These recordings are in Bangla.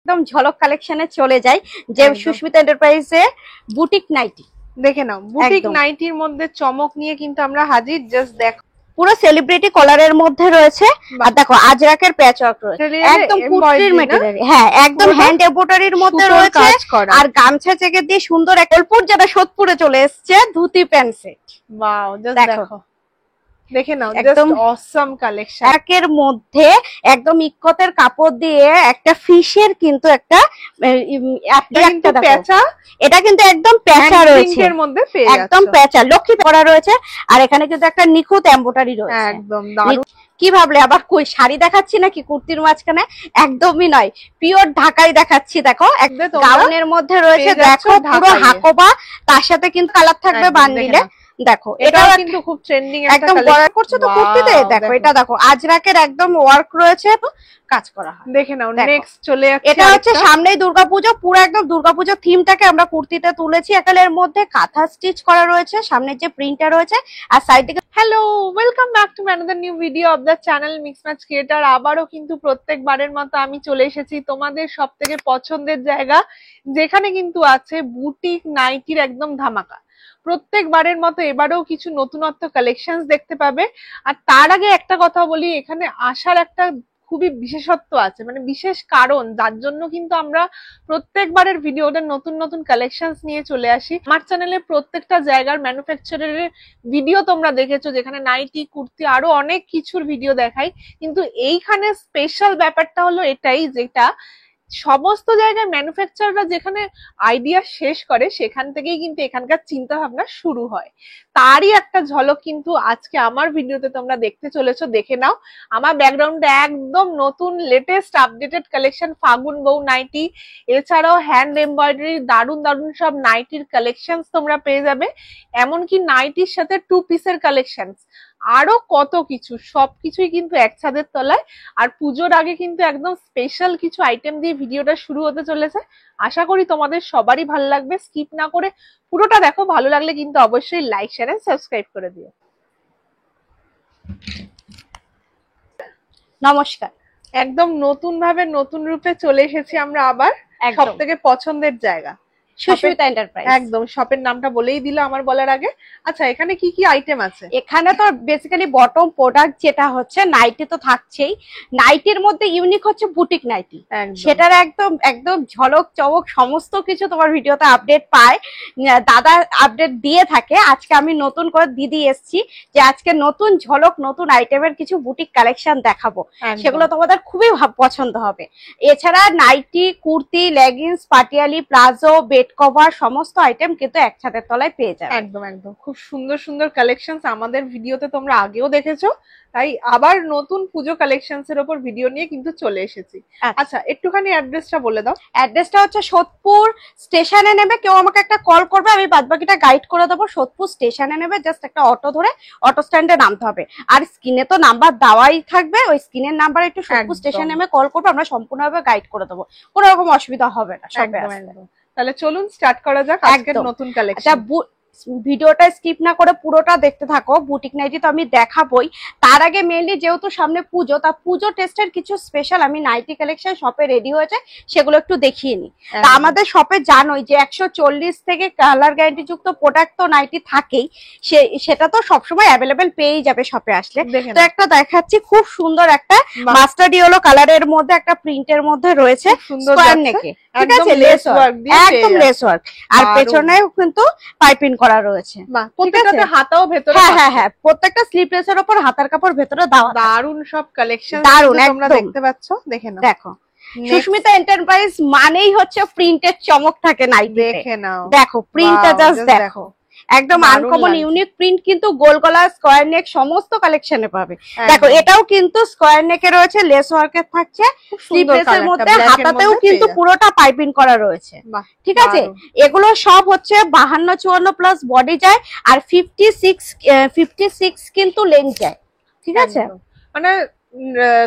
একদম ঝলক কালেকশনে চলে যাই, যে সুস্মিতা এন্টারপ্রাইজে বুটিক নাইটি। দেখে নাও, বুটিক নাইটির মধ্যে চমক নিয়ে কিন্তু আমরা হাজির। জাস্ট দেখো, পুরো সেলিব্রিটি কলারের মধ্যে রয়েছে, আর দেখো আজরাকের প্যাচওয়ার্ক রয়েছে, একদম কুটির ম্যাটেরিয়াল। হ্যাঁ, একদম হ্যান্ড এমব্রয়ডারির মধ্যে রয়েছে, আর গামছা চেকে দিয়ে সুন্দর একলপুর যেটা সোদপুরে চলে এসেছে dhoti pant set. Wow, just দেখো, দেখে নাও, একদম অসাম কালেকশন। একের মধ্যে একদম ইক্কতের কাপড় দিয়ে একটা ফিশের কিন্তু একটা প্যাচা, এটা কিন্তু একদম প্যাচা রয়েছে, একদম প্যাচা লক্ষ্মী পরা রয়েছে, আর এখানে কিন্তু একটা নিখুঁত এমব্রয়ডারি রয়েছে। একদম দারুণ। কি ভাবলে আবার কই শাড়ি দেখাচ্ছি নাকি কুর্তির মাঝখানে? একদমই নয়, পিওর ঢাকাই দেখাচ্ছি। দেখো একদম গাউনের মধ্যে রয়েছে, দেখো পুরো হাকোবা, তার সাথে কিন্তু কালার থাকবে বান্ডিলে। দেখো এটাও কিন্তু খুব ট্রেন্ডিং একটা কালেকশন করছে তো কুর্তিতে। দেখো এটা দেখো আজরাকের একদম ওয়ার্ক রয়েছে, কাজ করা হয়। দেখে নাও, নেক্সট চলে যাচ্ছে। এটা হচ্ছে সামনেই দুর্গাপূজা, পুরো একদম দুর্গাপূজা থিমটাকে আমরা কুর্তিতে তুলেছি। একালের মধ্যে কাঁথা স্টিচ করা রয়েছে, সামনে যে প্রিন্টটা রয়েছে, আর সাইড থেকে hello, welcome back to another new video of the channel mix match creator. আবারও কিন্তু প্রত্যেকবারের মতো আমি চলে এসেছি তোমাদের সবথেকে পছন্দের জায়গা, যেখানে কিন্তু আছে বুটিক নাইটির একদম ধামাকা। প্রত্যেকবারের মতো এবারেও কিছু নতুনত্ব কালেকশনস দেখতে পাবে। আর তার আগে একটা কথা বলি, এখানে আসার একটা খুবই বিশেষত্ব আছে, মানে বিশেষ কারণ, যার জন্য কিন্তু আমরা প্রত্যেকবারের ভিডিওতে নতুন নতুন কালেকশনস নিয়ে চলে আসি। আমার চ্যানেলে প্রত্যেকটা জায়গার ম্যানুফ্যাকচারারের ভিডিও তোমরা দেখেছো, যেখানে নাইটি, কুর্তি, আরো অনেক কিছুর ভিডিও দেখাই। কিন্তু এইখানে স্পেশাল ব্যাপারটা হলো এটাই, যেটা সমস্ত জায়গায় ম্যানুফ্যাকচারাররা যেখানে আইডিয়া শেষ করে, সেখান থেকেই কিন্তু এখানকার চিন্তা ভাবনা শুরু হয়। তারই একটা ঝলক কিন্তু আজকে আমার ভিডিওতে তোমরা দেখতে চলেছো। দেখে নাও, আমার ব্যাকগ্রাউন্ডে একদম নতুন লেটেস্ট আপডেটেড কালেকশন ফাগুন বউ নাইটি, এছাড়াও হ্যান্ড এমব্রয়ডারি দারুন দারুন সব নাইটির কালেকশন তোমরা পেয়ে যাবে। এমনকি নাইটির সাথে 2 পিসের কালেকশন, আরো কত কিছু, সবকিছুই কিন্তু এক ছাদের তলায়। আর পুজোর আগে কিন্তু একদম স্পেশাল কিছু আইটেম দিয়ে ভিডিওটা শুরু হতে চলেছে। আশা করি তোমাদের সবারই ভালো লাগবে, স্কিপ না করে পুরোটা দেখো। ভালো লাগলে কিন্তু অবশ্যই লাইক, শেয়ার এন্ড সাবস্ক্রাইব করে দিও। নমস্কার, একদম নতুন ভাবে নতুন রূপে চলে এসেছি আমরা আবার সবথেকে পছন্দের জায়গা সুস্মিতা এন্টারপ্রাইজ। একদম শপের নামটা বলেই দিল আমার বলার আগে। আচ্ছা, এখানে কি কি আইটেম আছে? এখানে তো বেসিক্যালি বটম প্রোডাক্ট যেটা হচ্ছে নাইটি তো থাকছেই, নাইটির মধ্যে ইউনিক হচ্ছে বুটিক নাইটি, সেটার একদম একদম ঝলক চমক সমস্ত কিছু তোমার ভিডিওতে আপডেট পায়, দাদা আপডেট দিয়ে থাকে। আজকে আমি নতুন করে দিদি এসছি, যে আজকে নতুন ঝলক নতুন আইটেমের কিছু বুটিক কালেকশন দেখাবো, সেগুলো তোমাদের খুবই পছন্দ হবে। এছাড়া nighty, kurti, leggings, patiala, palazzo, bed cover সমস্ত আইটেম কিন্তু এক ছাদের তলায় পেয়ে যাবে। একদম একদম খুব সুন্দর সুন্দর কালেকশনস আমাদের ভিডিওতে তোমরা আগেও দেখেছো, তাই আবার নতুন পুজো কালেকশনস এর উপর ভিডিও নিয়ে কিন্তু চলে এসেছি। আচ্ছা, একটুখানি অ্যাড্রেসটা বলে দাও। অ্যাড্রেসটা হচ্ছে সোদপুর স্টেশনে নেবে, কেউ আমাকে একটা কল করবে, আমি বাদবাকিটা গাইড করে দেবো। সোদপুর স্টেশনে নেবে, জাস্ট একটা অটো ধরে অটো স্ট্যান্ডে নামতে হবে। আর স্ক্রিনে তো নাম্বার দেওয়াই থাকবে, ওই স্ক্রিনের নাম্বারে একটু সোদপুর স্টেশনে নেমে কল করবে, আমরা সম্পূর্ণভাবে গাইড করে দেবো, কোনো রকম অসুবিধা হবে না। তাহলে চলুন স্টার্ট করা যাক আজকের নতুন কালেকশন। ভিডিওটা স্কিপ না করে পুরোটা দেখতে থাকো। বুটিক নাইটি তো আমি দেখাবোই, তার আগে মেইনলি যেহেতু সামনে পুজো, তা পুজো টেস্টের কিছু স্পেশাল আমি নাইটি কালেকশন শপে রেডি হয়েছে, সেগুলো একটু দেখিয়ে নি। তা আমাদের শপে জানোই যে 140 থেকে কালার গ্যারান্টি যুক্ত প্রোডাক্ট তো নাইটি থাকেই, সেটা তো সবসময় অ্যাভেলেবেল পেয়েই যাবে শপে আসলে। তো একটা দেখাচ্ছি, খুব সুন্দর একটা মাস্টার্ড ইয়েলো কালারের মধ্যে একটা প্রিন্টের মধ্যে রয়েছে, স্কয়ার নেকে, ঠিক আছে, লেস ওয়ার্ক, একদম লেস ওয়ার্ক, আর পেছনেও কিন্তু পাইপিং করা রয়েছে। প্রত্যেকটাতে হাতাও ভেতরে, হ্যাঁ হ্যাঁ, প্রত্যেকটা স্লিভলেসের উপর হাতার কাপড় ভেতরে দেওয়া। দারুন সব কালেকশন তোমরা দেখতে পাচ্ছ। দেখে নাও, দেখো সুস্মিতা এন্টারপ্রাইজ মানেই হচ্ছে প্রিন্টের চমক থাকে নাইটিতে। দেখে নাও, দেখো প্রিন্টটা জাস্ট দেখো, একদম আনকমন ইউনিক প্রিন্ট, কিন্তু গোল গলা, স্কয়ার নেক সমস্ত কালেকশনে পাবে। দেখো এটাও কিন্তু স্কয়ার নেকে রয়েছে, লেস ওয়ার্কের থাকছে, স্লিভলেসের মধ্যে হাতাতেও কিন্তু পুরোটা পাইপিং করা রয়েছে, ঠিক আছে। এগুলো সব হচ্ছে 52-54 প্লাস বডি যায়, আর 56 কিন্তু লেন্থ যায়, ঠিক আছে। মানে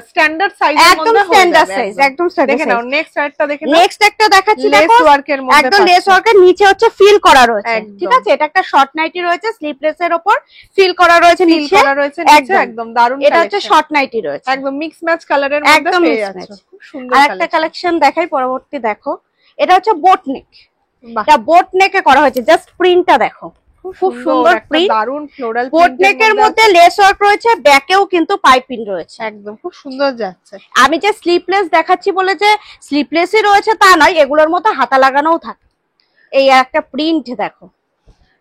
স্ট্যান্ডার্ড সাইজের একদম মধ্যে হয়ে স্ট্যান্ডার্ড যাবে সাইজ, একদম। একদম স্ট্যান্ডার্ড দেখে সাইজ। নাও নেক্সট আরেকটা দেখে নাও, নেক্সট একটা দেখাচ্ছি লেস দেখো, ওয়ার্কের মধ্যে একদম লেস পাচ্ছ। ওয়ার্কের নিচে হচ্ছে ফিল করা রয়েছে, একদম। ঠিক আছে? এটা একটা শর্ট নাইটি রয়েছে, স্লিপলেস এর উপর ফিল করা রয়েছে ফিল নিচে, করা রয়েছে নিচে, একদম। একদম দারুন। এটা হচ্ছে শর্ট নাইটি রয়েছে, একদম মিক্স ম্যাচ কালারের মধ্যে একদম পেয়ে mix যাচ্ছ, match। খুব সুন্দর আর একটা কালেকশন দেখাই পরবর্তী, দেখো এটা হচ্ছে বোট নেক, বাহ, এটা বোট নেকে করা হয়েছে, জাস্ট প্রিন্টটা দেখো, খুব সুন্দর একটা প্রিন্ট। দারুন ফ্লোরাল বোট নেকের মধ্যে লেস ওয়ার্ক রয়েছে, ব্যাকেও কিন্তু পাইপিং রয়েছে, একদম খুব সুন্দর যাচ্ছে। আমি যে স্লিপলেস দেখাচ্ছি বলে যে স্লিপলেসই রয়েছে তা নয়, এগুলোর মধ্যে হাতা লাগানোও থাকে। এই একটা প্রিন্ট দেখো,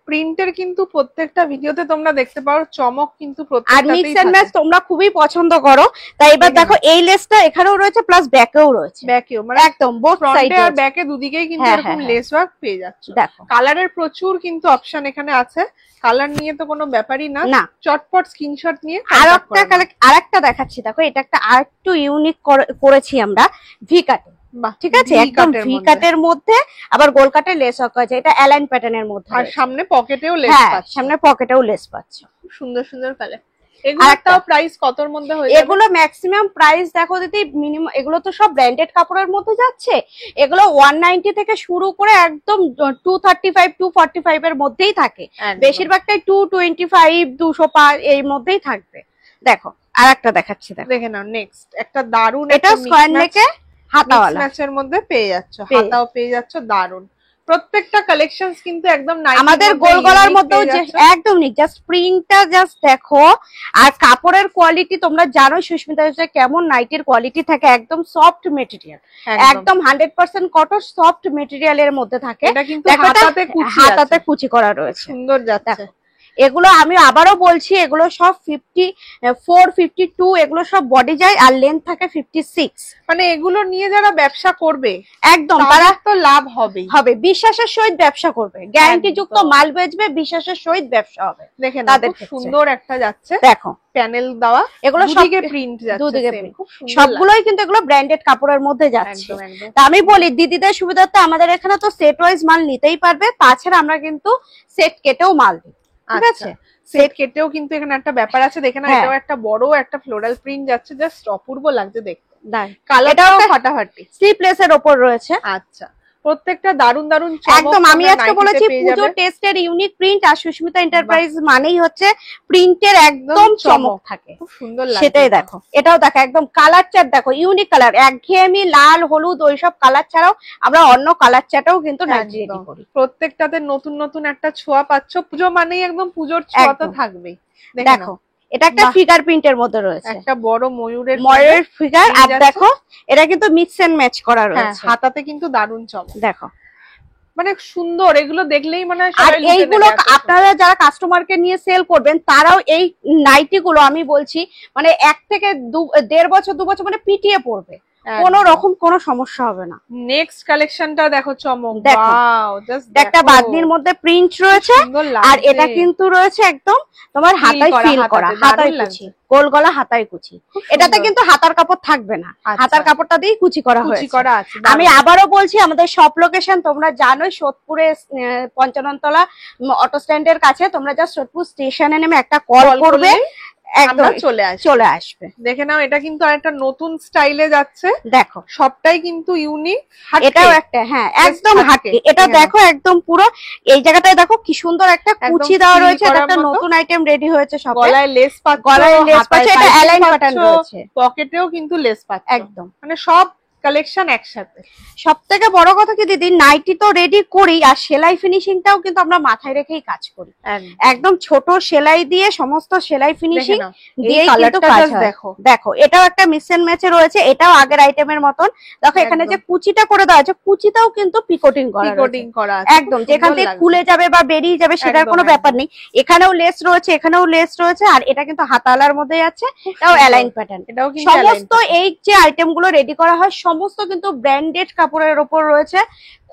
প্রিন্টের কিন্তু প্রত্যেকটা ভিডিওতে তোমরা দেখতে পারো চমক কিন্তু আর প্রত্যেকটাতেই মিক্স এন্ড থাকে। ম্যাচ তোমরা খুবই পছন্দ করো, তাই এবার দেখো এই লেসটা এখানেও রয়েছে প্লাস ব্যাকেও রয়েছে, ব্যাকেও মানে একদম বোথ ফ্রন্টে সাইডে আর ব্যাকে দুদিকেই কিন্তু হ্যাঁ, এরকম হ্যাঁ, লেস ওয়ার্ক পেয়ে যাচ্ছ। দেখো কালারের প্রচুর কিন্তু অপশন এখানে আছে, কালার নিয়ে তো কোনো ব্যাপারই না, না। চটপট স্ক্রিনশট নিয়ে আর contact করে নাও। আরেকটা দেখাচ্ছি দেখো, এটা একটা আরেকটু ইউনিক করেছি আমরা, ভি কাটে, বাহ, ঠিক আছে? V একদম cut-এর ভি মধ্যে। কাটের মধ্যে আবার গোল কাটের লেস ওয়ার্ক আছে, এটা অ্যালাইন প্যাটার্নের মধ্যে আর রয়েছে। সামনে পকেটেও লেস হ্যাঁ, পাচ্ছ, সামনে পকেটেও লেস পাচ্ছ। খুব সুন্দর সুন্দর কালার। এগুলোর আরেকটা। তাও প্রাইস কতর মধ্যে হয়ে যাবে? এগুলো ম্যাক্সিমাম প্রাইস দেখো দিদি, মিনিমাম এগুলো তো সব ব্র্যান্ডেড কাপড়ের মধ্যে যাচ্ছে, এগুলো 190 থেকে শুরু করে একদম 235 245 এর মধ্যেই থাকে, একদম। বেশিরভাগটাই 225 205 এর মধ্যেই থাকবে। দেখো আর একটা দেখাচ্ছি, দেখো দেখে নাও নেক্সট একটা দারুন, এটা স্কয়ার নেকে হাতাওয়ালা, ম্যাচের মধ্যে পেয়ে যাচ্ছ, পেয়ে হাতাও পেয়ে যাচ্ছ, দারুন। প্রত্যেকটা কালেকশনস কিন্তু একদম নাইটির আমাদের মধ্যে গোল গলার unique মধ্যেও পেয়ে যে যাচ্ছ। একদম নিক, জাস্ট প্রিন্টটা জাস্ট দেখো, আর কাপড়ের কোয়ালিটি তোমরা জানো সুস্মিতা যে কেমন নাইটির কোয়ালিটি থাকে, একদম সফট মেটেরিয়াল, একদম 100% কটন সফট মেটেরিয়াল এর মধ্যে থাকে। এটা কিন্তু দেখো এটা হাতাতে কুচি হাতাতে আছে, কুচি করা রয়েছে, সুন্দর যাচ্ছে। দেখো এগুলো আমি আবারও বলছি, এগুলো সব 54 52, এগুলো সব বডি যায় আর লেন্থ থাকে 56। মানে এগুলো নিয়ে যারা ব্যবসা করবে একদম তারা তারা তো লাভ হবেই হবে, বিশ্বাসের সহিত ব্যবসা করবে, গ্যারান্টি যুক্ত একদম। মাল বেচবে, বিশ্বাসের সহিত ব্যবসা হবে। দেখে না তাদের খুব ক্ষেত্রে। সুন্দর একটা যাচ্ছে, দেখো প্যানেল দেওয়া, এগুলো সব দুদিকে প্রিন্ট যাচ্ছে, দুদিকে same, print। খুব সুন্দর সবগুলোই কিন্তু এগুলো ব্র্যান্ডেড কাপড়ের মধ্যে লাগছে। যাচ্ছে। একদম একদম তা আমি বলি দিদিদের সুবিধার্থে আমাদের এখানে তো সেট ওয়াইজ মাল নিতেই পারবে, তাছাড়া আমরা কিন্তু সেট কেটেও মাল দিই, ঠিক আছে? সেট কেটেও কিন্তু এখানে একটা ব্যাপার আছে, দেখে না হ্যাঁ। এটাও একটা বড় একটা ফ্লোরাল প্রিন্ট যাচ্ছে, জাস্ট অপূর্ব লাগছে দেখতে, এটাও কালারটাও ফাটাফাটি। স্লিপলেস এর উপর রয়েছে, আচ্ছা, প্রত্যেকটা দারুন দারুন একদম। আমি আজকে বলেছি পুজো টেস্টের ইউনিক প্রিন্ট, আর সুস্মিতা এন্টারপ্রাইজ মানেই হচ্ছে প্রিন্টের একদম চমক থাকে, খুব সুন্দর লাগছে। সেটাই দেখো, এটাও দেখো একদম কালার চার্ট দেখো, ইউনিক কালার, একঘেয়েমি লাল হলুদ ওইসব কালার ছাড়াও আমরা অন্য কালার চার্টও কিন্তু নাইটি রেডি একদম। করি। প্রত্যেকটাতে নতুন নতুন একটা ছোঁয়া পাচ্ছ, পুজো মানেই একদম পুজোর ছোঁয়া তো একদম। থাকবেই। দেখো এটা একটা বাহ। ফিগার প্রিন্টের মধ্যে রয়েছে, একটা বড় ময়ূরের ময়ূরের ফিগার, print আর যাচ্ছে। দেখো এটা কিন্তু মিক্স এন্ড ম্যাচ করা হ্যাঁ, রয়েছে, হাতাতে কিন্তু দারুন চমক, দেখো। মানে সুন্দর, এগুলো দেখলেই মানে আর এইগুলো আপনারা যারা কাস্টমারকে নিয়ে সেল করবেন তারাও এই নাইটি গুলো আমি বলছি মানে 1 থেকে 1.5 বছর 2 বছর মানে পিটিয়ে পড়বে, কোনো রকম কোনো সমস্যা হবে না। নেক্সট কালেকশনটা দেখো চমক, দেখো। ওয়াও জাস্ট একটা বাদনির মধ্যে প্রিন্ট রয়েছে, আর এটা কিন্তু রয়েছে একদম তোমার হাতায় ফিল করা, হাতায় কুচি, গোল গলা হাতায় কুচি। এটাতে কিন্তু হাতার কাপড় থাকবে না, হাতার কাপড়টা দিয়ে কুচি করা কুচি হয়েছে। করা আছে। আমি আবারও বলছি আমাদের শপ লোকেশন তোমরা জানোই, সোদপুরে 55 তলা অটো স্ট্যান্ডের কাছে, তোমরা জাস্ট সোদপুর স্টেশনে নেমে একটা কল করবে, একদম চলে আসবে। দেখে নাও এটা কিন্তু আরেকটা নতুন স্টাইলে যাচ্ছে, দেখো সবটাই কিন্তু ইউনিক। এটাও একটা, হ্যাঁ একদম হাটকে, এটা দেখো একদম পুরো এই জায়গাটায় দেখো কি সুন্দর একটা কুচি দেওয়া রয়েছে, এটা একটা নতুন আইটেম রেডি হয়েছে সব, গলায় লেস পাচ্ছ, গলায় লেস পাচ্ছে, এটা অ্যালাইন প্যাটার্ন রয়েছে, পকেটেও কিন্তু লেস পাচ্ছ, একদম মানে সব কালেকশন একসাথে। সব থেকে বড় কথা কি দিদি, নাইটি তো রেডি করি, আর সেলাই ফিনিশিংটাও কিন্তু আমরা মাথায় রেখেই কাজ করি, একদম ছোট সেলাই দিয়ে সমস্ত সেলাই ফিনিশিং দিয়ে কিন্তু কাজ হয়। দেখো এটাও একটা মিক্স এন্ড ম্যাচে রয়েছে, এটাও আগের আইটেমের মতন। দেখো এখানে যে কুচিটা করে দেওয়া আছে, কুচিটাও কিন্তু পিকোটিং করা আছে, একদম যেখান থেকে খুলে যাবে বা বেরিয়ে যাবে সেটার কোনো ব্যাপার নেই। এখানেও লেস রয়েছে, এখানেও লেস রয়েছে, আর এটা কিন্তু হাতালার মধ্যে আছে, এটাও অ্যালাইন প্যাটার্ন। সমস্ত এই যে আইটেম গুলো রেডি করা হয় সমস্ত কিন্তু ব্র্যান্ডেড কাপড়ের উপর রয়েছে,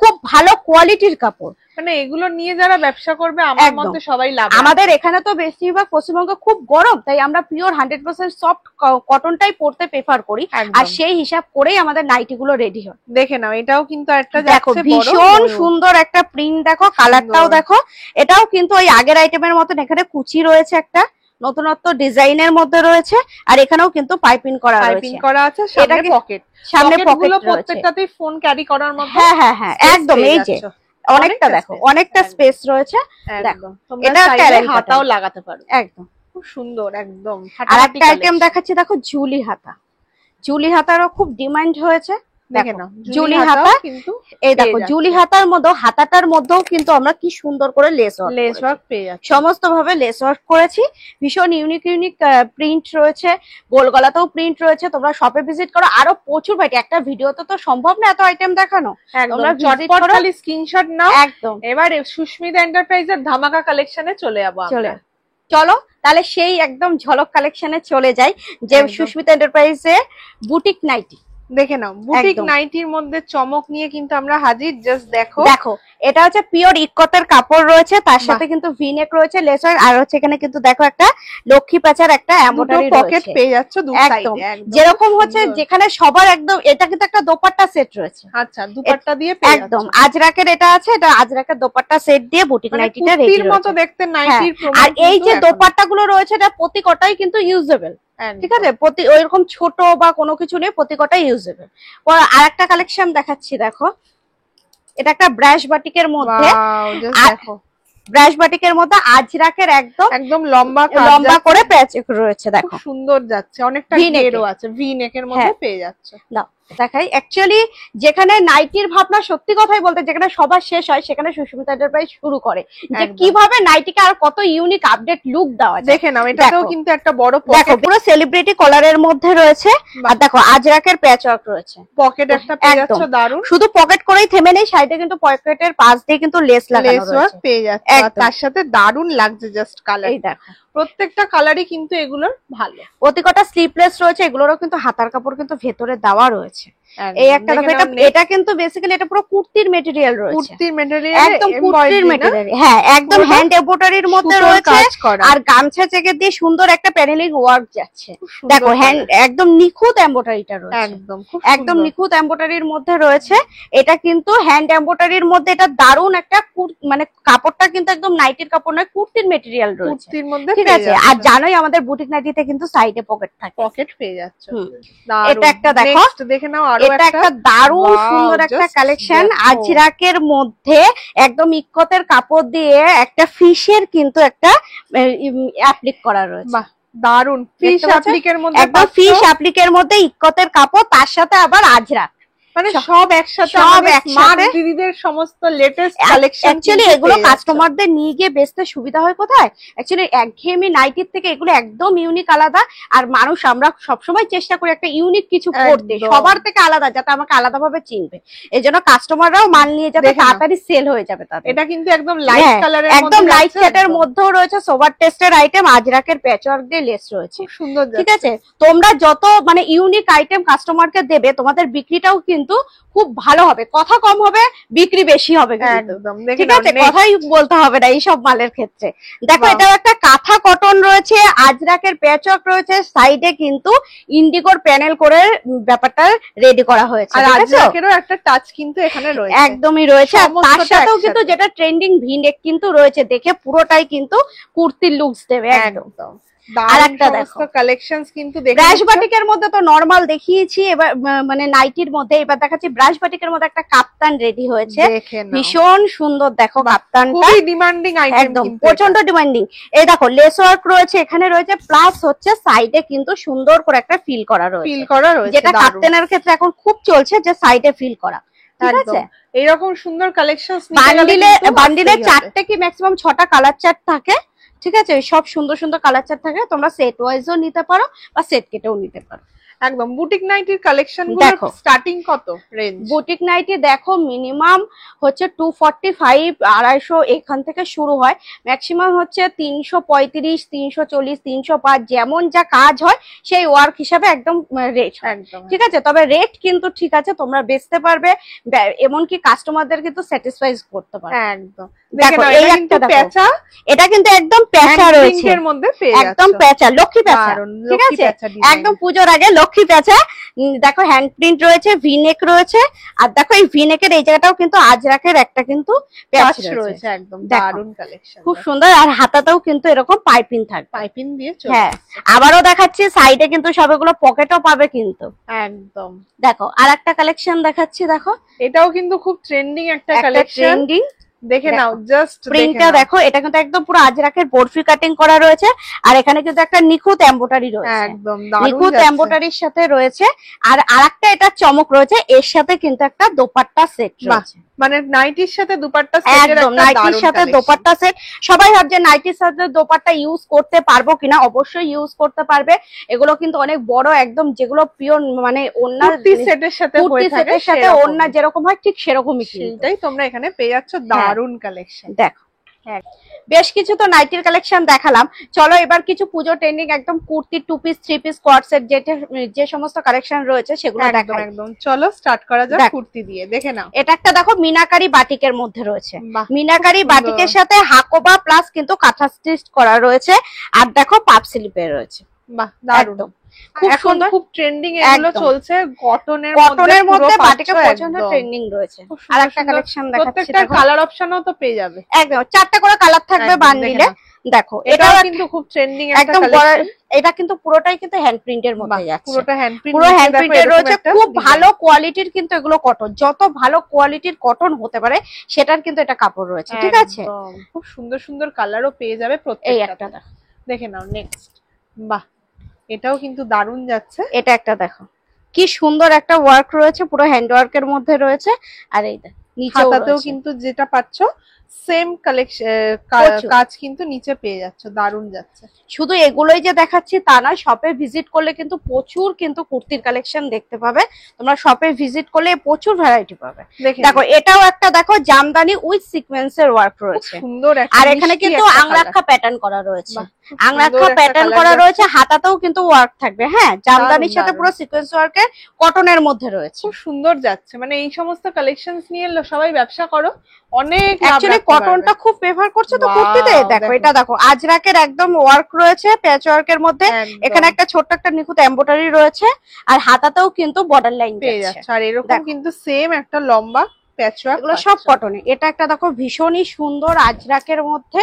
খুব ভালো কোয়ালিটির কাপড়, মানে এগুলো নিয়ে যারা ব্যবসা করবে আমার মতে সবাই লাভ। আমাদের এখানে তো বেশিরভাগ পশ্চিমবঙ্গে খুব গরম, তাই আমরা পিওর 100% সফট কটনটাই পরতে প্রেফার করি, আর সেই হিসাব করেই আমাদের নাইটি গুলো রেডি হয়। দেখে নাও এটাও কিন্তু একটা দেখো ভীষণ সুন্দর একটা প্রিন্ট, দেখো কালারটাও দেখো, এটাও কিন্তু ওই আগের আইটেমের মতন, এখানে কুচি রয়েছে একটা, নতুনত্ব ডিজাইনের মধ্যে রয়েছে। আর এখানেও কিন্তু পাইপিং করা রয়েছে, পাইপিং করা আছে, সামনে পকেট, সামনে পকেট গুলো রয়েছে প্রত্যেকটাতেই ফোন ক্যারি করার মতো। হ্যাঁ হ্যাঁ হ্যাঁ একদম, এই যে অনেকটা দেখো অনেকটা স্পেস রয়েছে। দেখো এটা চাইলে হাতাও লাগাতে পারো, একদম খুব সুন্দর একদম। আর একটা আইটেম দেখাচ্ছি, দেখো ঝুলি হাতা। ঝুলি হাতারও খুব ডিমান্ড হয়েছে, দেখে নাও ঝুলি হাতা। কিন্তু এই দেখো ঝুলি হাতার মধ্যে, হাতাটার মধ্যেও কিন্তু আমরা কি সুন্দর করে লেস ওয়ার্ক পেয়ে যাচ্ছি, সমস্ত ভাবে লেস ওয়ার্ক করেছি। ভীষণ ইউনিক ইউনিক প্রিন্ট রয়েছে, গোল গলাতেও প্রিন্ট রয়েছে। তোমরা শপে ভিজিট করো, আরো প্রচুর ভ্যারাইটি। একটা ভিডিওতে তো সম্ভব না এত আইটেম দেখানো, তোমরা ভিজিট করো, খালি স্ক্রিনশট নাও একদম। এবার সুস্মিতা এন্টারপ্রাইজের ধামাকা কালেকশনে চলে যাবো। চলো তাহলে সেই একদম ঝলক কালেকশনে চলে যাই, যে সুস্মিতা এন্টারপ্রাইজে বুটিক নাইটি। দেখে নাও বুটিক নাইটির মধ্যে চমক নিয়ে কিন্তু আমরা হাজির। জাস্ট দেখো, দেখো এটা হচ্ছে পিওর ইকতের কাপড় রয়েছে, তার সাথে কিন্তু ভিনেক রয়েছে, লেস ওয়ার্ক, আর হচ্ছে এখানে কিন্তু দেখো একটা লক্ষ্মী প্যাচার একটা এমব্রয়ডারি পকেট পেয়ে যাচ্ছ দু সাইডে, যেরকম হচ্ছে যেখানে সবার একদম। এটা কিন্তু একটা দোপাট্টা সেট রয়েছে, আচ্ছা দুপাট্টা দিয়ে পেয়ে যাচ্ছ একদম। আজরাকের এটা আছে, এটা আজরাকের দোপাট্টা সেট দিয়ে বুটিক নাইটিটা রেডি এর মতো দেখতে নাইটির। আর এই যে দোপাট্টা গুলো রয়েছে, এটা প্রতিকটাই কিন্তু ইউজেবল, ঠিক আছে? প্রতি ওইরকম ছোট বা কোনো কিছু নেই, প্রতিকটাই ইউজেবল। আর একটা কালেকশন দেখাচ্ছি, দেখো এটা একটা ব্রাশ বাটিকের মধ্যে, দেখো ব্রাশ বাটিকের মধ্যে আজরাকের একদম একদম লম্বা লম্বা করে প্যাচ রয়েছে, দেখো সুন্দর যাচ্ছে, অনেকটা ঘেরও আছে, ভি নেকের মধ্যে পেয়ে যাচ্ছে। দাও দেখাই। অ্যাকচুয়ালি যেখানে নাইটির ভাবনা, সত্যি কথাই বলতে, যেখানে সবার শেষ হয় সেখানে সুস্মিতা এন্টারপ্রাইজ শুরু করে যে কিভাবে নাইটিকে আর কত ইউনিক আপডেট লুক দেওয়া যায়। দেখে নাও এটাতেও কিন্তু একটা বড় দেখো পুরো সেলিব্রিটি কলারের মধ্যে রয়েছে, আর দেখো আজরাকের প্যাচ ওয়ার্ক রয়েছে, পকেট একটা পেয়ে যাচ্ছ দারুন। শুধু পকেট করেই থেমে নেই, সাইডে কিন্তু পকেটের পাশ দিয়ে কিন্তু লেস লাগানো রয়েছে, পেয়ে যাচ্ছে। আর তার সাথে দারুন লাগছে জাস্ট কালার। এই দেখো প্রত্যেকটা কালারই কিন্তু এগুলোর ভালো, প্রতিটা স্লিপলেস রয়েছে, এগুলোরও কিন্তু হাতার কাপড় কিন্তু ভেতরে দেওয়া রয়েছে। এই একটা দেখো, এটা কিন্তু বেসিক্যালি এটা পুরো কুর্তির মেটেরিয়াল রয়েছে, কুর্তির মেটেরিয়াল, একদম কুর্তির মেটেরিয়াল। হ্যাঁ একদম হ্যান্ড এমব্রয়ডারির মধ্যে রয়েছে, আর গামছা চেকে দিয়ে সুন্দর একটা প্যানেলিং ওয়ার্ক যাচ্ছে। দেখো হ্যান্ড একদম নিখুঁত এমব্রয়ডারিটা রয়েছে, একদম নিখুঁত এমব্রয়ডারির মধ্যে রয়েছে। এটা কিন্তু হ্যান্ড এমব্রয়ডারির মধ্যে, এটা দারুন একটা মানে কাপড়টা কিন্তু একদম নাইটির কাপড় নয়, কুর্তির মেটেরিয়াল রয়েছে, কুর্তির মধ্যে, ঠিক আছে? আর জানোই আমাদের বুটিক নাইটিতে কিন্তু সাইডে পকেট থাকে, পকেট পেয়ে যাচ্ছে। এটা একটা দেখো, দেখে নাও এটা একটা দারুণ সুন্দর একটা কালেকশন। আজরাকের মধ্যে একদম ইক্কতের কাপড় দিয়ে একটা ফিশের কিন্তু একটা অ্যাপ্লিক করা রয়েছে, দারুন। ফিশ অ্যাপ্লিকের মধ্যে, একদম ফিশ অ্যাপ্লিকের মধ্যে ইক্কতের কাপড়, তার সাথে আবার আজরাক, মানে সব একসাথে, স্মার্ট দিদিদের সমস্ত লেটেস্ট কালেকশন। অ্যাকচুয়ালি এগুলো কাস্টমারদের নিয়ে গিয়ে বেচতে সুবিধা হয় কোথায়? অ্যাকচুয়ালি একঘেয়েমি নাইটির থেকে এগুলো একদম ইউনিক আলাদা। আর মানুষ, আমরা সবসময় চেষ্টা করি একটা ইউনিক কিছু করতে, সবার থেকে আলাদা, যাতে আমাকে আলাদা ভাবে চিনবে। এই জন্য কাস্টমাররাও মাল নিয়ে যাতে তাড়াতাড়ি সেল হয়ে যাবে তাদের। এটা কিন্তু একদম লাইট কালারের, একদম লাইট সেটের মধ্যেও রয়েছে, সোবার টেস্টের আইটেম, আজরাকের প্যাচওয়ার্ক দিয়ে লেস রয়েছে, সুন্দর, ঠিক আছে? তোমরা যত মানে ইউনিক আইটেম কাস্টমারকে দেবে, তোমাদের বিক্রিটাও কিন্তু খুব ভালো হবে, কথা কম হবে, বিক্রি বেশি হবে, ঠিক আছে? কথাই বলতে হবে না এইসব মালের ক্ষেত্রে। দেখো এটাও একটা কাঁথা কটন রয়েছে, আজরাকের প্যাচওয়ার্ক রয়েছে, সাইডে কিন্তু ইন্ডিগোর প্যানেল করে ব্যাপারটা রেডি করা হয়েছে, আর আজরাকেরও একটা টাচ কিন্তু এখানে রয়েছে, একদমই রয়েছে। তার সাথেও কিন্তু যেটা ট্রেন্ডিং ভি-নেক কিন্তু রয়েছে, দেখে পুরোটাই কিন্তু কুর্তির লুকস দেবে একদম। আর একটা দেখো কালেকশনস কিন্তু ব্রাশ বাটিকের মধ্যে তো নরমাল দেখিয়েছি, এবার মানে নাইটির মধ্যে এবার দেখাচ্ছি ব্রাশ বাটিকের মধ্যে একটা কাপ্তান রেডি হয়েছে, ভীষণ সুন্দর। দেখো কাপ্তানটা খুবই ডিমান্ডিং আইটেম, একদম প্রচন্ড ডিমান্ডিং। এই দেখো লেস ওয়ার্ক রয়েছে, এখানে রয়েছে, প্লাস হচ্ছে সাইডে কিন্তু সুন্দর করে একটা ফিল করা রয়েছে, যেটা কাপ্তানের ক্ষেত্রে এখন খুব চলছে, যে সাইডে ফিল করা, ঠিক আছে? এইরকম সুন্দর কালেকশনস বান্ডিলে 4টে কি ম্যাক্সিমাম 6টা কালার চার্ট থাকে, ঠিক আছে? সব সুন্দর সুন্দর কালার চার্ট থাকে, তোমরা সেট ওয়াইজও নিতে পারো বা সেট কেটেও নিতে পারো। একদম বুটিক নাইটির কালেকশন গুলো স্টার্টিং কত রেঞ্জ? বুটিক নাইটি দেখো মিনিমাম হচ্ছে 245 250 এখান থেকে শুরু হয়, ম্যাক্সিমাম হচ্ছে 335 340 305, যেমন যা কাজ হয় সেই ওয়ার্ক হিসাবে একদম রেট, ঠিক আছে? তবে রেট কিন্তু ঠিক আছে, তোমরা বেচতে পারবে, এমনকি কাস্টমারদের কিন্তু স্যাটিসফাই করতে পারবে। একদম দেখো নাও, এই এটা একটা কিন্তু দেখো, প্যাঁচা, এটা কিন্তু একদম প্যাঁচা রয়েছে, এর মধ্যে পেয়ে একদম যাচ্ছ। প্যাঁচা, লক্ষ্মী প্যাঁচা, দারুণ, ঠিক লক্ষ্মী আছে, প্যাঁচা design। একদম পুজোর আগে লক্ষ্মী প্যাঁচা। দেখো হ্যান্ড প্রিন্ট রয়েছে, ভিনেক রয়েছে, আর দেখো এই ভিনেকের এই জায়গাটাও কিন্তু আজরাকের একটা কিন্তু প্যাচ টাচ রয়েছে, একদম দেখো, দারুণ কালেকশন, খুব সুন্দর। আর হাতাতেও কিন্তু এরকম পাইপিং থাকবে, পাইপিং দিয়ে চলে হ্যাঁ। আসছে। আবারও দেখাচ্ছি সাইডে কিন্তু সবগুলো পকেটও পাবে কিন্তু, একদম। দেখো আর একটা কালেকশন দেখাচ্ছি, দেখো এটাও কিন্তু খুব ট্রেন্ডিং একটা কালেকশন, ট্রেন্ডিং, দেখে দেখো, নাও জাস্ট প্রিন্টটা দেখো, এটা কিন্তু একদম পুরো আজরাকের বরফি কাটিং করা রয়েছে, আর এখানে কিন্তু একটা নিখুঁত এমব্রয়ডারি রয়েছে, একদম দারুণ নিখুঁত যাচ্ছে। এমব্রয়ডারির সাথে রয়েছে। আর আরেকটা এটা চমক রয়েছে, এর সাথে কিন্তু একটা দোপাট্টা সেট রয়েছে, মানে নাইটির সাথে দুপাট্টা সেটের একদম একটা নাইটির দারুণ সাথে collection। দোপাট্টা সেট। সবাই ভাবছে নাইটির সাথে দোপাট্টা ইউজ করতে পারবো কিনা, অবশ্যই ইউজ করতে পারবে। এগুলো কিন্তু অনেক বড়, একদম যেগুলো পিওর মানে ওন্নার কুর্তি সেটের সাথে কুর্তি হয়ে থাকে সেটের সাথে সেরকমই। ওন্না যেরকম হয় ঠিক সেরকমই কিন্তু। সেইটাই তোমরা এখানে পেয়ে যাচ্ছ, দারুণ কালেকশন। দেখো বেশ কিছু তো নাইটির কালেকশন দেখালাম, চলো এবার কিছু পুজো ট্রেন্ডিং একদম kurti, two piece, three piece, coord set যে সমস্ত কালেকশন রয়েছে সেগুলো একদম দেখাই। একদম, চলো স্টার্ট করা যাক দেখ। কুর্তি দিয়ে, দেখে নাও। এটা একটা দেখো মিনাকারি বাটিকের মধ্যে রয়েছে, বাহ, মিনাকারি খুব বাটিকের সুন্দর। সাথে হাকোবা প্লাস কিন্তু কাঁথা স্টিচ করা রয়েছে, আর দেখো পাপ স্লিপে রয়েছে, বাহ দারুণ। একদম খুব এখন সুন্দর। খুব ট্রেন্ডিং এগুলো একদম। চলছে, কটনের কটনের মধ্যে পুরো বাটিকে পাচ্ছ প্রচন্ড একদম। ট্রেন্ডিং রয়েছে। খুব আর সুন্দর একটা সুন্দর, কালেকশন দেখাচ্ছি, প্রত্যেকটা দেখো কালার অপশনও তো পেয়ে যাবে, একদম 4টা করে কালার থাকবে একদম, বান্ডিলে। দেখে দেখো এটাও এটাও কিন্তু খুব ট্রেন্ডিং একটা একদম কালেকশন। এটা কিন্তু পুরোটাই কিন্তু হ্যান্ড প্রিন্টের মধ্যে যাচ্ছে, পুরোটা হ্যান্ড প্রিন্ট, পুরো হ্যান্ড প্রিন্টের রয়েছে, খুব ভালো কোয়ালিটির কিন্তু এগুলো কটন, যত ভালো কোয়ালিটির কটন হতে পারে সেটার কিন্তু এটা কাপড় রয়েছে, ঠিক আছে। খুব সুন্দর সুন্দর কালারও পেয়ে যাবে এই প্রত্যেকটা। একটা দেখো, দেখে নাও নেক্সট। বাহ, এটাও কিন্তু দারুণ যাচ্ছে। এটা একটা দেখো কি সুন্দর একটা ওয়ার্ক রয়েছে, পুরো হ্যান্ড ওয়ার্কের মধ্যে রয়েছে, আর এই দেখো নিচেও হাতাতেও রয়েছে। কিন্তু যেটা পাচ্ছ সেম কালেকশন, প্রচুর। কাজ কিন্তু নিচে পেয়ে যাচ্ছ, দারুণ যাচ্ছে। শুধু এগুলোই যে দেখাচ্ছি তা নয়, শপে ভিজিট করলে কিন্তু প্রচুর কিন্তু কুর্তির কালেকশন দেখতে পাবে, তোমরা শপে ভিজিট করলে প্রচুর ভ্যারাইটি পাবে। দেখে দেখো এটাও একটা দেখো জামদানি উইথ সিকোয়েন্সের ওয়ার্ক রয়েছে, সুন্দর একটা, আর এখানে মিষ্টি কিন্তু একটা আংরাক্ষা প্যাটার্ন করা রয়েছে, বাহ, খুব আংরাক্ষা সুন্দর একটা প্যাটার্ন colour করা যাচ্ছে। রয়েছে, হাতাতেও কিন্তু ওয়ার্ক থাকবে, হ্যাঁ জামদানির সাথে দারুণ। পুরো সিকোয়েন্স ওয়ার্কের কটনের মধ্যে রয়েছে। খুব সুন্দর যাচ্ছে, মানে এই সমস্ত কালেকশনস নিয়ে সবাই ব্যবসা করো, অনেক লাভ অ্যাকচুয়ালি রাখতে পারবে। কটনটা খুব প্রেফার করছে তো Wow, কুর্তিতে। দেখো দেখো। এটা দেখো আজরাকের একদম ওয়ার্ক রয়েছে, প্যাচ ওয়ার্কের মধ্যে, একদম। এখানে একটা ছোট্ট একটা নিখুঁত এমব্রয়ডারি রয়েছে, আর হাতাতেও কিন্তু বর্ডার লাইন পেয়ে যাচ্ছে, যাচ্ছে, আর এরকম দেখো। কিন্তু সেম একটা লম্বা প্যাচওয়ার্ক, এগুলো সব কটনে। এটা একটা দেখো ভীষণই সুন্দর আজরাকের মধ্যে,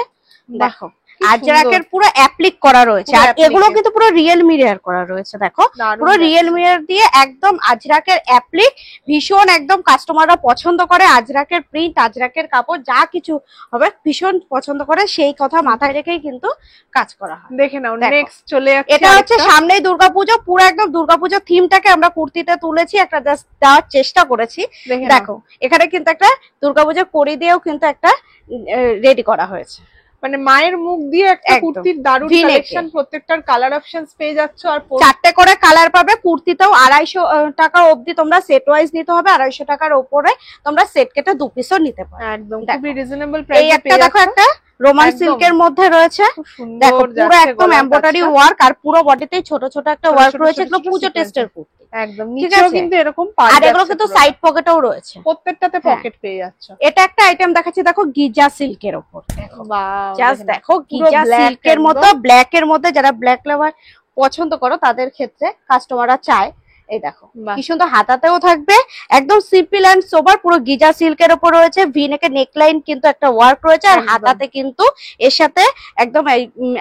দেখো আজরাকের পুরো অ্যাপ্লিক করা রয়েছে, পুরো আর এগুলো applique। কিন্তু পুরো রিয়েল মিরর করা রয়েছে, দেখো দারুণ পুরো যাচ্ছে। রিয়েল মিরর দিয়ে একদম আজরাকের অ্যাপ্লিক, ভীষণ একদম কাস্টমাররা পছন্দ করে, আজরাকের প্রিন্ট, আজরাকের কাপড় যা কিছু হবে ভীষণ পছন্দ করে, সেই কথা মাথায় রেখেই কিন্তু কাজ করা হয়। দেখে নাও দেখো। নেক্সট চলে যাচ্ছে। এটা হচ্ছে আরেকটা। সামনেই দুর্গাপুজো, পুরো একদম দুর্গাপুজো থিমটাকে আমরা কুর্তিতে তুলেছি, একটা জাস্ট দেওয়ার চেষ্টা করেছি। দেখে নাও। দেখো এখানে কিন্তু একটা দুর্গাপুজোর কড়ি দিয়েও কিন্তু একটা রেডি করা হয়েছে, মানে মায়ের মুখ দিয়ে একটা একদম। কুর্তির দারুণ V-neck-এ। কালেকশন, প্রত্যেকটার কালার অপশনস পেয়ে যাচ্ছ, আর 4টে করে কালার পাবে। কুর্তিতেও 250 টাকা অবধি তোমরা সেট ওয়াইজ নিতে হবে, 250 টাকার উপরে তোমরা সেট কেটে 2 পিসও নিতে পারো। একদম দেখো। খুবই রিজনেবল এই প্রাইসে একটা পেয়ে দেখো যাচ্ছ। একটা রোমান একদম। সিল্কের মধ্যে রয়েছে, খুব সুন্দর দেখো পুরো যাচ্ছে একদম গলার এমব্রয়ডারি কাজটা। ওয়ার্ক, আর পুরো বডিতেই ছোট ছোট একটা ছোট ওয়ার্ক ছোট রয়েছে, ছোট এগুলো ছোট পুজো sequence টেস্টের কুর্তি, একদম ঠিক নিচেও আছে? কিন্তু এরকম পার আর এগুলো যাচ্ছে কিন্তু পুরোটা। সাইড পকেটেও রয়েছে, প্রত্যেকটাতে হ্যাঁ। পকেট পেয়ে যাচ্ছ। এটা একটা আইটেম দেখাচ্ছি, দেখো গিজা সিল্কের উপর, দেখো বাহ, জাস্ট দেখে নাও। দেখো গিজা black সিল্কের একদম। মতো, ব্ল্যাক এর মধ্যে, যারা ব্ল্যাক লাভার পছন্দ করো তাদের ক্ষেত্রে কাস্টমাররা চায়। এই দেখো বাহ। কি সুন্দর, হাতাতেও থাকবে একদম সিম্পল এন্ড সোবার, পুরো গিজা সিল্কের উপর রয়েছে, ভিনেকের নেকলাইন কিন্তু একটা ওয়ার্ক রয়েছে, আর একদম। হাতাতে কিন্তু এর সাথে একদম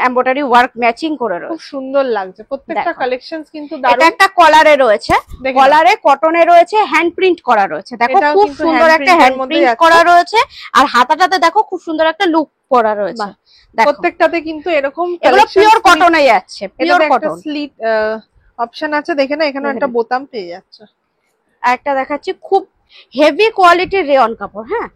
এমব্রয়ডারি ওয়ার্ক ম্যাচিং করে খুব রয়েছে। সুন্দর লাগছে প্রত্যেকটা দেখো। কালেকশনস কিন্তু এটা দারুণ। একটা কলারে রয়েছে, দেখে নাও। কলারে কটনে রয়েছে, হ্যান্ড প্রিন্ট করা রয়েছে, দেখো এটাও খুব কিন্তু সুন্দর hand একটা print এর হ্যান্ড মধ্যে প্রিন্ট যাচ্ছে। করা রয়েছে, আর হাতাটাতে দেখো খুব সুন্দর একটা লুক করা রয়েছে। বাহ। দেখো প্রত্যেকটাতে কিন্তু এরকম এগুলো পিওর কটনে যাচ্ছে, পিওর এটাতে একটা কটন। স্লিট অপশন আছে, দেখে না এখানে দেখে একটা নাও। বোতাম পেয়ে যাচ্ছ। একটা দেখাচ্ছি খুব হেভি কোয়ালিটির রেয়ন কাপড়, হ্যাঁ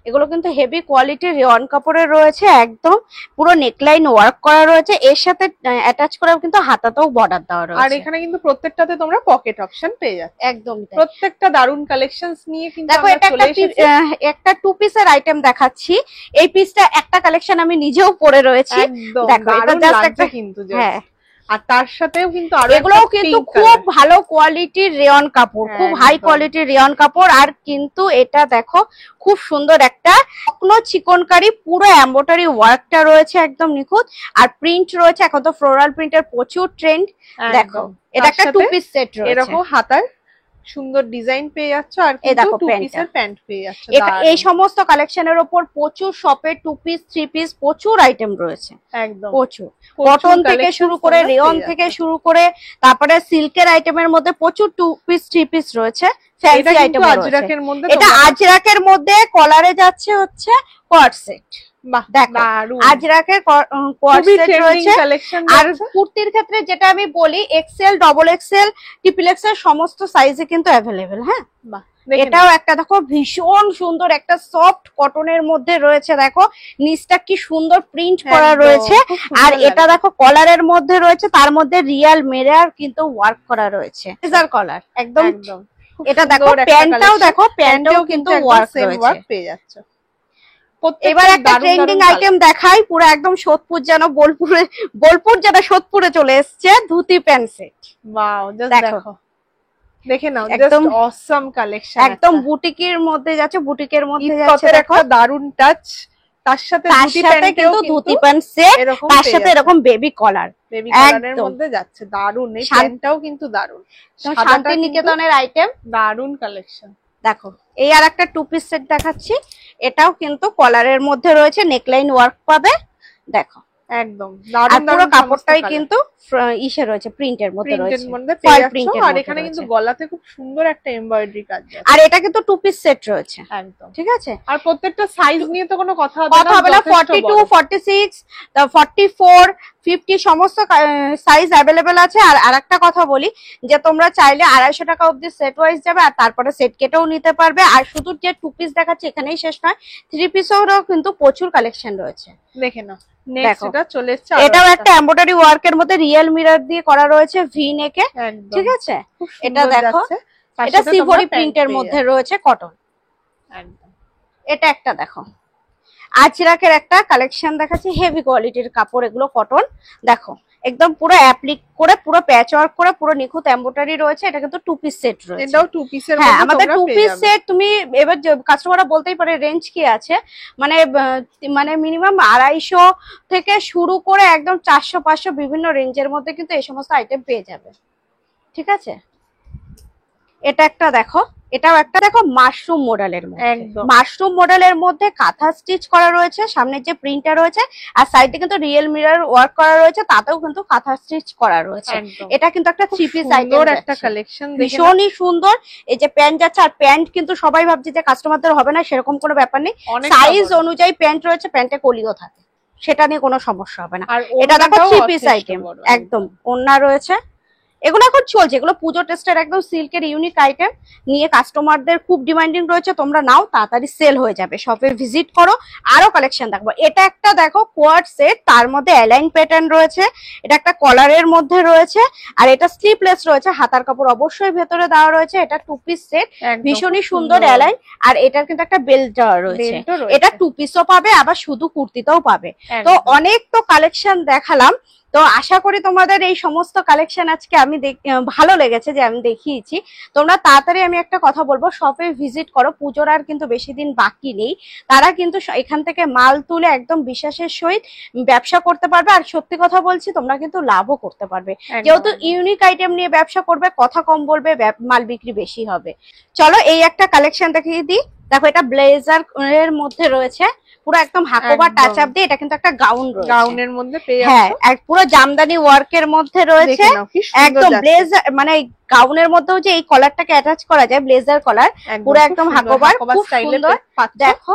এগুলো কিন্তু হেভি কোয়ালিটির রেয়ন কাপড়ের রয়েছে, একদম পুরো নেকলাইন ওয়ার্ক করা রয়েছে, এর সাথে অ্যাটাচ করেও কিন্তু হাতাতেও বর্ডার দেওয়া আর রয়েছে। এখানে কিন্তু প্রত্যেকটাতে তোমরা পকেট অপশন পেয়ে যাচ্ছ। একদমই তাই। প্রত্যেকটা দারুণ কালেকশনস নিয়ে কিন্তু দেখো আমরা এটা চলে একটা এসেছি। একটা 2 পিসের আইটেম দেখাচ্ছি, এই পিসটা একটা কালেকশন আমি নিজেও পরে রয়েছি, একদম দেখো, এটা দারুণ just লাগছে একটা- কিন্তু হ্যাঁ আর তার সাথেও কিন্তু আরো এগুলোও কিন্তু খুব ভালো কোয়ালিটির রেয়ন কাপড়, খুব হাই কোয়ালিটির রেয়ন কাপড়। আর কিন্তু এটা দেখো খুব সুন্দর একটা চিকনকারি পুরো এমব্রয়ডারি ওয়ার্কটা রয়েছে একদম নিখুঁত। আর প্রিন্ট রয়েছে, এখন তো ফ্লোরাল প্রিন্টের প্রচুর ট্রেন্ড। দেখো এটা একটা টু পিস সেট রয়েছে, এরকম হাতার সুন্দর ডিজাইন পেয়ে যাচ্ছ আর কিন্তু টু পিসের প্যান্ট পেয়ে যাচ্ছ। এই সমস্ত কালেকশনের উপর প্রচুর শপে টু পিস থ্রি পিস প্রচুর আইটেম রয়েছে, একদম প্রচুর। কটন থেকে শুরু করে রেয়ন থেকে শুরু করে তারপরে সিল্কের আইটেমের মধ্যে প্রচুর টু পিস থ্রি পিস রয়েছে, ফ্যান্সি আইটেম রয়েছে। এটা আজরাকের মধ্যে কলারে যাচ্ছে হচ্ছে কোয়ার্ড সেট। আজরাকের কোয়ার্ড সেট রয়েছে। আর কুর্তির ক্ষেত্রে যেটা আমি বলি, XL, double XL, triple XL সমস্ত সাইজে কিন্তু অ্যাভেলেবেল। হ্যাঁ, এটাও একটা দেখো ভীষণ সুন্দর একটা সফট কটনের মধ্যে রয়েছে। দেখো নিচটা কি সুন্দর প্রিন্ট করা রয়েছে। আর এটা দেখো কলারের মধ্যে রয়েছে, তার মধ্যে রিয়াল মিরর কিন্তু ওয়ার্ক করা রয়েছে, লেজার কলার একদম। এটা দেখো প্যান্টটাও, দেখো প্যান্টটাও কিন্তু ওয়ার্ক পেয়ে যাচ্ছে। এবার একটা ট্রেন্ডিং আইটেম দেখাই, পুরো একদম সোদপুর যেন বোলপুর যেন সোদপুরে চলে এসছে, dhoti pant set. Wow, just দেখো, দেখে নাও, জাস্ট অসাম কালেকশন। একদম বুটিকের মধ্যে যাচ্ছে, বুটিকের মধ্যে যাচ্ছে। দেখো দারুন টাচ, তার সাথে কিন্তু ধুতি প্যান্ট সেট, তার সাথে এরকম বেবি কলার, বেবি কলারের মধ্যে যাচ্ছে। দারুন, এই প্যান্টটাও কিন্তু দারুন, শান্তিনিকেতনের আইটেম, দারুন কালেকশন। দেখো এই আর একটা টু পিস সেট দেখাচ্ছি, এটাও কিন্তু কলারের মধ্যে রয়েছে, নেকলাইন ওয়ার্ক পাবে। দেখো একদম দারুন, পুরো কাপড়টাই কিন্তু ইসে রয়েছে, প্রিন্টের মধ্যে রয়েছে, আর এখানে কিন্তু গলাতে খুব সুন্দর একটা এমব্রয়ডারি কাজ আছে। আর এটা কিন্তু টু পিস সেট রয়েছে একদম, ঠিক আছে। আর প্রত্যেকটা সাইজ নিয়ে তো কোনো কথা হবে না, 42, 46, 44, 50 সমস্ত সাইজ অ্যাভেলেবেল আছে। আর আরেকটা কথা বলি, যে তোমরা চাইলে 250 টাকা অবধি সেট ওয়াইজ যাবে, আর তারপরে সেট কেটেও নিতে পারবে। আর শুধু যে টু পিস দেখাচ্ছে এখানেই শেষ নয়, থ্রি পিসেরও কিন্তু প্রচুর কালেকশন রয়েছে। দেখে নাও, নেক্সট এটা চলে এসেছে, এটাও একটা এমব্রয়ডারি ওয়ার্কের মধ্যে রিয়েল মিরর দিয়ে করা রয়েছে, ভি নেকে, ঠিক আছে। এটা দেখো, এটা সিভরি প্রিন্টের মধ্যে রয়েছে, কটন একদম। এটা একটা দেখো আজরাকের একটা কালেকশন দেখাচ্ছি, হেভি কোয়ালিটির কাপড়, এগুলো কটন। দেখো একদম পুরো অ্যাপ্লিক করে, পুরো প্যাচ ওয়ার্ক করে, পুরো নিখুঁত এমব্রয়ডারি রয়েছে। এটা কিন্তু টু পিস সেট রয়েছে, এটাও টু পিসের মধ্যে। হ্যাঁ, আমাদের টু পিস সেট তুমি এবার কাস্টমাররা বলতেই পারে রেঞ্জ কি আছে, মানে মিনিমাম 250 থেকে শুরু করে একদম 400, 500 বিভিন্ন রেঞ্জের মধ্যে কিন্তু এই সমস্ত আইটেম পেয়ে যাবে, ঠিক আছে। এটা একটা দেখো, এটাও একটা দেখো মাশরুম মডেলের মধ্যে, মাশরুম মডেলের মধ্যে কাঁথা স্টিচ করা রয়েছে, সামনে যে প্রিন্টটা রয়েছে, আর সাইডে কিন্তু রিয়েল মিরর ওয়ার্ক করা রয়েছে, তাতেও কিন্তু কাঁথা স্টিচ করা রয়েছে। এটা কিন্তু একটা থ্রি পিস আইটেম, একটা কালেকশন, ভীষণই সুন্দর। এই যে প্যান্ট যাচ্ছে, আর প্যান্ট কিন্তু সবাই ভাবছে যে কাস্টমারদের হবে না, সেরকম কোনো ব্যাপার নেই। সাইজ অনুযায়ী প্যান্ট রয়েছে, প্যান্টে কলিও থাকে, সেটা নিয়ে কোনো সমস্যা হবে না। এটা দেখো থ্রি পিস আইটেম, একদম ওড়না রয়েছে। এগুলো এখন চলছে, এগুলো পুজো টেস্টের একদম সিল্কের ইউনিক আইটেম নিয়ে কাস্টমারদের খুব ডিমান্ডিং রয়েছে। তোমরা নাও, তাড়াতাড়ি সেল হয়ে যাবে, শপে ভিজিট করো, আরো কালেকশন দেখবো। এটা একটা দেখো কোয়ার্ড সেট, তার মধ্যে অ্যালাইন প্যাটার্ন রয়েছে, এটা একটা কলারের মধ্যে রয়েছে, আর এটা স্লিপলেস রয়েছে, হাতার কাপড় অবশ্যই ভেতরে দেওয়া রয়েছে। এটা টু পিস সেট, ভীষণই সুন্দর অ্যালাইন। আর এটার কিন্তু একটা বেল্ট দেওয়া রয়েছে, এটা টু পিসও পাবে, আবার শুধু কুর্তিতেও পাবে। তো অনেক তো কালেকশন দেখালাম, তো আশা করি তোমাদের এই সমস্ত কালেকশন আজকে আমি ভালো লেগেছে যে আমি দেখিয়েছি। তোমরা তাড়াতাড়ি, আমি একটা কথা বলবো, শপে ভিজিট করো, পুজোর আর কিন্তু বেশি দিন বাকি নেই। তারা কিন্তু এখান থেকে মাল তুলে একদম বিশ্বাসের সহিত ব্যবসা করতে পারবে। আর সত্যি কথা বলছি, তোমরা কিন্তু লাভও করতে পারবে, যেহেতু ইউনিক আইটেম নিয়ে ব্যবসা করবে, কথা কম বলবে, মাল বিক্রি বেশি হবে। চলো এই একটা কালেকশন দেখিয়ে দিই। দেখো এটা ব্লেজার এর মধ্যে রয়েছে, পুরো একদম হাকোবা টাচ আপ দিয়ে, এটা কিন্তু একটা গাউন রয়েছে, গাউনের মধ্যে পেয়ে যাচ্ছ। হ্যাঁ, এক পুরো জামদানি ওয়ার্কের মধ্যে রয়েছে, একদম ব্লেজার, মানে গাউনের মধ্যেও যে এই কলারটাকে অ্যাটাচ করা যায়, ব্লেজার কলার, পুরো একদম হাকোবার, খুব সুন্দর। দেখো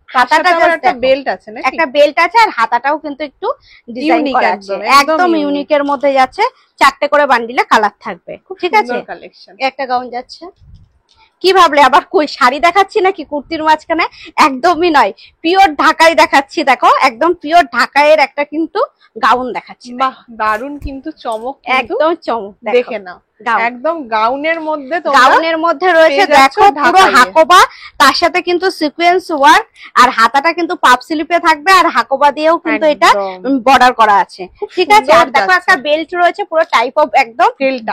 হাতাটা একটা বেল্ট আছে, না একটা বেল্ট আছে, আর হাতাটাও কিন্তু একটু ডিজাইন করা আছে, একদম ইউনিকের মধ্যে যাচ্ছে। 4টে করে বান্ডিলে কালার থাকবে, ঠিক আছে। একটা গাউন যাচ্ছে, কি ভাবলে আবার কই শাড়ি দেখাচ্ছি নাকি কুর্তির মাঝখানে? একদমই নয়, পিওর ঢাকাই দেখাচ্ছি। দেখো একদম পিওর ঢাকাইয়ের একটা কিন্তু গাউন দেখাচ্ছি। বাহ, দারুন কিন্তু, চমক, একদম চমক। দেখে নাও, একদম গাউনের মধ্যে, গাউনের মধ্যে রয়েছে দেখো পুরো হাকোবা, তার সাথে কিন্তু সিকোয়েন্স ওয়ার্ক, আর হাতাটা কিন্তু পাপ স্লিপে থাকবে, আর হাকোবা দিয়েও কিন্তু এটা বর্ডার করা আছে, ঠিক আছে। আর দেখো একটা বেল্ট রয়েছে পুরো টাইপ অফ একদম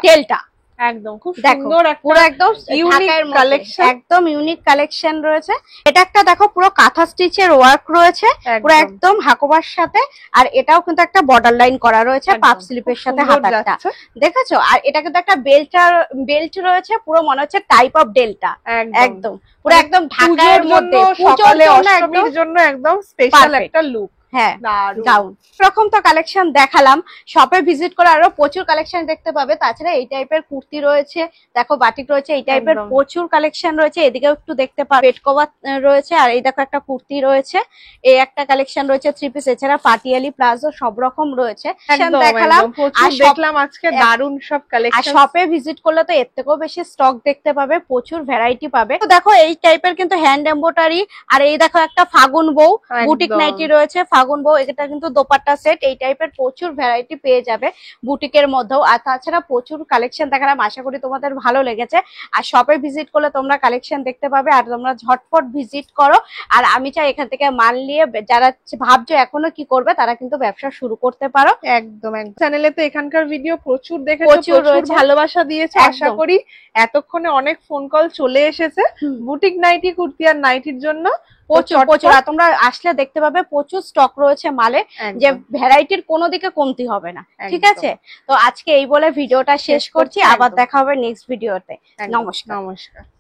ডেল্টা, একদম খুব সুন্দর, পুরো একদম ইউনিক কালেকশন, একদম ইউনিক কালেকশন রয়েছে। এটা একটা দেখো পুরো কাঁথা স্টিচের ওয়ার্ক রয়েছে পুরো একদম হাকোবার সাথে, আর এটাও কিন্তু একটা বর্ডার লাইন করা রয়েছে পাপ স্লিপের সাথে হাতাটা, দেখেছো। আর এটা কিন্তু একটা বেল্ট রয়েছে পুরো মনে হচ্ছে টাইপ অফ ডেল্টা, একদম পুরো একদম ঢাকার মধ্যে সকালে অষ্টমীর জন্য একদম স্পেশাল একটা লুক। হ্যাঁ, গাউন এরকম তো কালেকশন দেখালাম, শপে ভিজিট করে আরো প্রচুর কালেকশন দেখতে পাবে। তাছাড়া এই টাইপের কুর্তি রয়েছে, দেখো বাটিক রয়েছে, এই টাইপের প্রচুর কালেকশন রয়েছে। এদিকেও একটু দেখতে পাবে, পেট কভার রয়েছে, আর এই দেখো একটা কুর্তি রয়েছে, এই একটা কালেকশন রয়েছে থ্রি পিস, এছাড়া পাটিয়ালি প্লাজো সব রকম রয়েছে দেখালাম। আর দেখলাম আজকে দারুন সব কালেকশন। আর শপে ভিজিট করলে তো এর থেকেও বেশি স্টক দেখতে পাবে, প্রচুর ভ্যারাইটি পাবে। তো দেখো এই টাইপের কিন্তু হ্যান্ড এমব্রয়ডারি, আর এই দেখো একটা ফাগুন বউ বুটিক নাইটি রয়েছে, ফাগুন বউ, এটা কিন্তু দোপাট্টা সেট, এই টাইপের প্রচুর ভ্যারাইটি পেয়ে যাবে বুটিকের মধ্যেও। আর তাছাড়া প্রচুর কালেকশন দেখালাম, আশা করি তোমাদের ভালো লেগেছে। আর শপে ভিজিট করলে তোমরা কালেকশন দেখতে পাবে, আর তোমরা ঝটপট ভিজিট করো। আর আমি চাই এখান থেকে মাল নিয়ে যারা ভাবছো এখনো কি করবে, তারা কিন্তু ব্যবসা শুরু করতে পারো। একদম একদম। চ্যানেলে তো এখানকার ভিডিও প্রচুর দেখেছো, প্রচুর ভালোবাসা দিয়েছে, আশা করি এতক্ষণে অনেক ফোন কল চলে এসেছে বুটিক নাইটি, কুর্তি আর নাইটির জন্য। প্রচুর আর তোমরা আসলে দেখতে পাবে প্রচুর স্টক রয়েছে মালে, যে ভ্যারাইটির কোনো দিকে কমতি হবে না, ঠিক আছে। তো আজকে এই বলে ভিডিওটা শেষ করছি, আবার দেখা হবে নেক্সট ভিডিওতে। নমস্কার।